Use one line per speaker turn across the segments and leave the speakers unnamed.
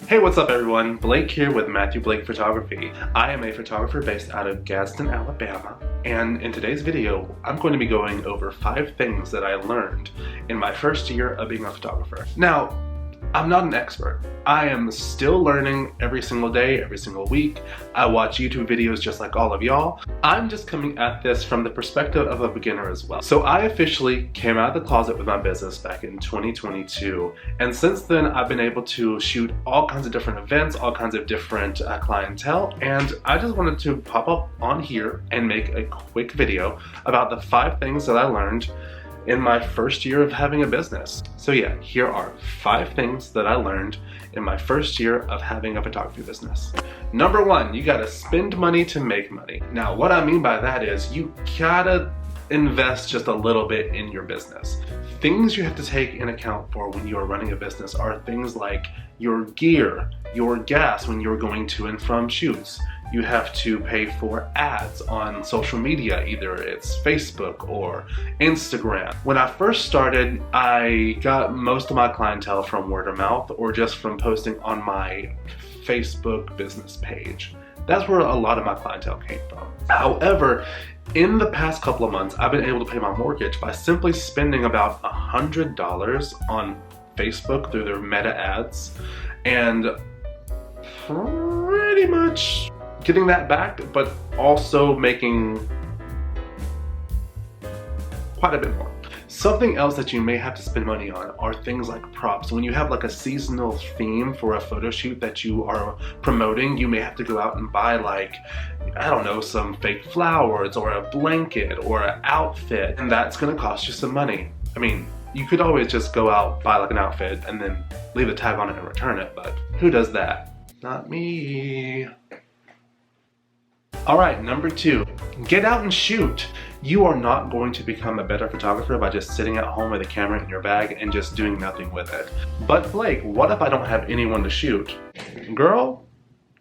Hey, what's up everyone? Blake here with Matthew Blake Photography. I am a photographer based out of Gadsden, Alabama, and in today's video, I'm going to be going over 5 things that I learned in my first year of being a photographer. Now, I'm not an expert. I am still learning every single day, every single week. I watch YouTube videos just like all of y'all. I'm just coming at this from the perspective of a beginner as well. So I officially came out of the closet with my business back in 2022. And since then, I've been able to shoot all kinds of different events, all kinds of different clientele. And I just wanted to pop up on here and make a quick video about the 5 things that I learned in my first year of having a business. So yeah, here are 5 things that I learned in my first year of having a photography business. Number 1, you gotta spend money to make money. Now, what I mean by that is you gotta invest just a little bit in your business. Things you have to take in account for when you are running a business are things like your gear, your gas when you're going to and from shoots. You have to pay for ads on social media, either it's Facebook or Instagram. When I first started, I got most of my clientele from word of mouth or just from posting on my Facebook business page. That's where a lot of my clientele came from. However, in the past couple of months, I've been able to pay my mortgage by simply spending about $100 on Facebook through their meta ads, and pretty much getting that back, but also making quite a bit more. Something else that you may have to spend money on are things like props. When you have like a seasonal theme for a photo shoot that you are promoting, you may have to go out and buy like, I don't know, some fake flowers or a blanket or an outfit, and that's gonna cost you some money. I mean, you could always just go out, buy like an outfit, and then leave a tag on it and return it, but who does that? Not me. All right, number 2, get out and shoot. You are not going to become a better photographer by just sitting at home with a camera in your bag and just doing nothing with it. But Blake, what if I don't have anyone to shoot? Girl,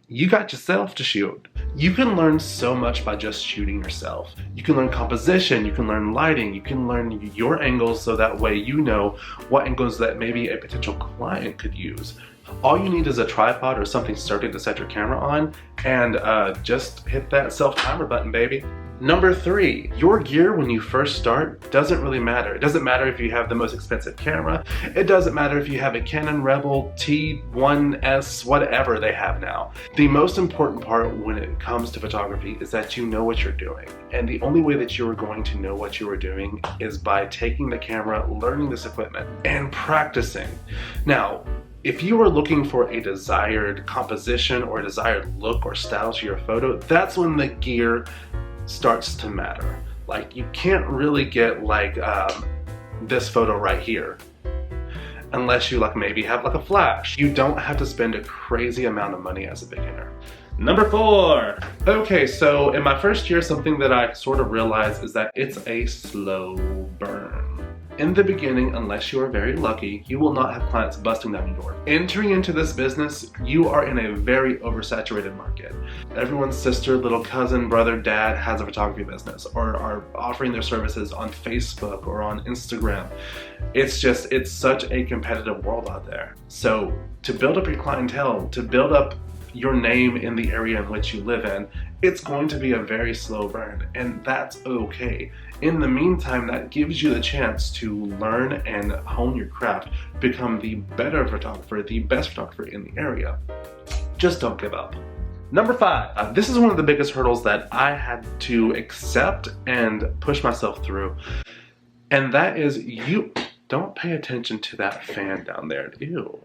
you got yourself to shoot. You can learn so much by just shooting yourself. You can learn composition, you can learn lighting, you can learn your angles so that way you know what angles that maybe a potential client could use. All you need is a tripod or something sturdy to set your camera on, and just hit that self-timer button, baby. Number 3, your gear when you first start doesn't really matter. It doesn't matter if you have the most expensive camera. It doesn't matter if you have a Canon Rebel T1S, whatever they have now. The most important part when it comes to photography is that you know what you're doing. And the only way that you are going to know what you are doing is by taking the camera, learning this equipment, and practicing. Now, if you are looking for a desired composition or a desired look or style to your photo, that's when the gear starts to matter. Like, you can't really get like this photo right here unless you like maybe have like a flash. You don't have to spend a crazy amount of money as a beginner. Number 4. Okay, so in my first year, something that I sort of realized is that it's a slow burn. In the beginning, unless you are very lucky, you will not have clients busting down your door. Entering into this business, you are in a very oversaturated market. Everyone's sister, little cousin, brother, dad has a photography business or are offering their services on Facebook or on Instagram. It's such a competitive world out there. So to build up your clientele, to build up your name in the area in which you live in, it's going to be a very slow burn, and that's okay. In the meantime, that gives you the chance to learn and hone your craft, become the better photographer, the best photographer in the area. Just don't give up. Number 5, this is one of the biggest hurdles that I had to accept and push myself through, and that is you don't pay attention to that fan down there. Ew,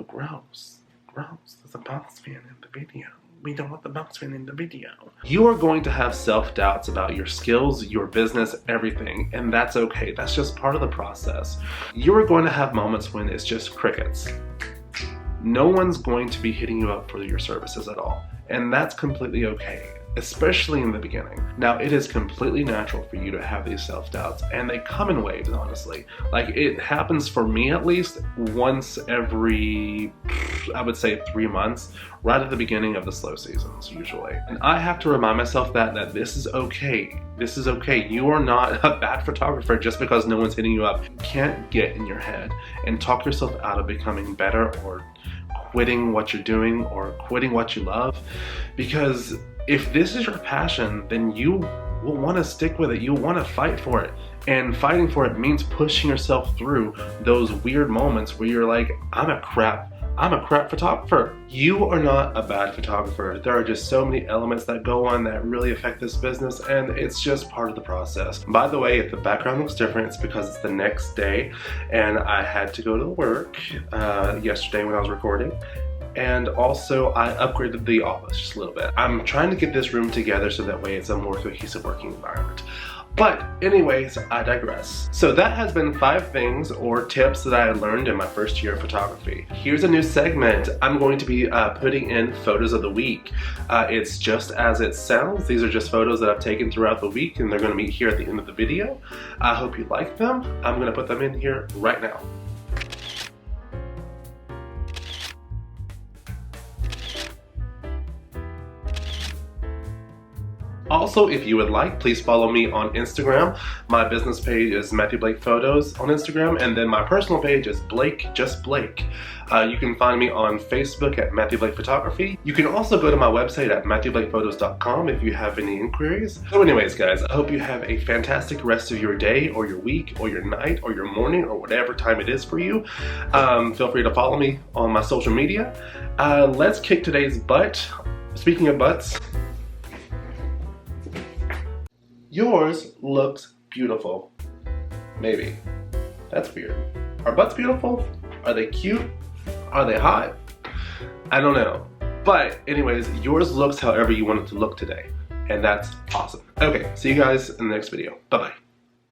gross. There's a bounce fan in the video. We don't want the bounce fan in the video. You are going to have self-doubts about your skills, your business, everything, and that's okay. That's just part of the process. You are going to have moments when it's just crickets. No one's going to be hitting you up for your services at all, and that's completely okay, especially in the beginning. Now, it is completely natural for you to have these self-doubts, and they come in waves, honestly. Like, it happens for me at least once every, I would say 3 months, right at the beginning of the slow seasons, usually. And I have to remind myself that this is okay. This is okay. You are not a bad photographer just because no one's hitting you up. You can't get in your head and talk yourself out of becoming better or quitting what you're doing or quitting what you love, because if this is your passion, then you will want to stick with it. You'll want to fight for it. And fighting for it means pushing yourself through those weird moments where you're like, I'm a crap photographer. You are not a bad photographer. There are just so many elements that go on that really affect this business, and it's just part of the process. By the way, if the background looks different, it's because it's the next day and I had to go to work yesterday when I was recording. And also I upgraded the office just a little bit. I'm trying to get this room together so that way it's a more cohesive working environment. But anyways, I digress. So that has been 5 things or tips that I learned in my first year of photography. Here's a new segment. I'm going to be putting in photos of the week. It's just as it sounds. These are just photos that I've taken throughout the week, and they're going to be here at the end of the video. I hope you like them. I'm going to put them in here right now. Also, if you would like, please follow me on Instagram. My business page is Matthew Blake Photos on Instagram, and then my personal page is Blake, just Blake. You can find me on Facebook at Matthew Blake Photography. You can also go to my website at MatthewBlakePhotos.com if you have any inquiries. So anyways, guys, I hope you have a fantastic rest of your day or your week or your night or your morning or whatever time it is for you. Feel free to follow me on my social media. Let's kick today's butt. Speaking of butts, yours looks beautiful. Maybe. That's weird. Are butts beautiful? Are they cute? Are they hot? I don't know. But anyways, yours looks however you want it to look today. And that's awesome. Okay, see you guys in the next video. Bye-bye.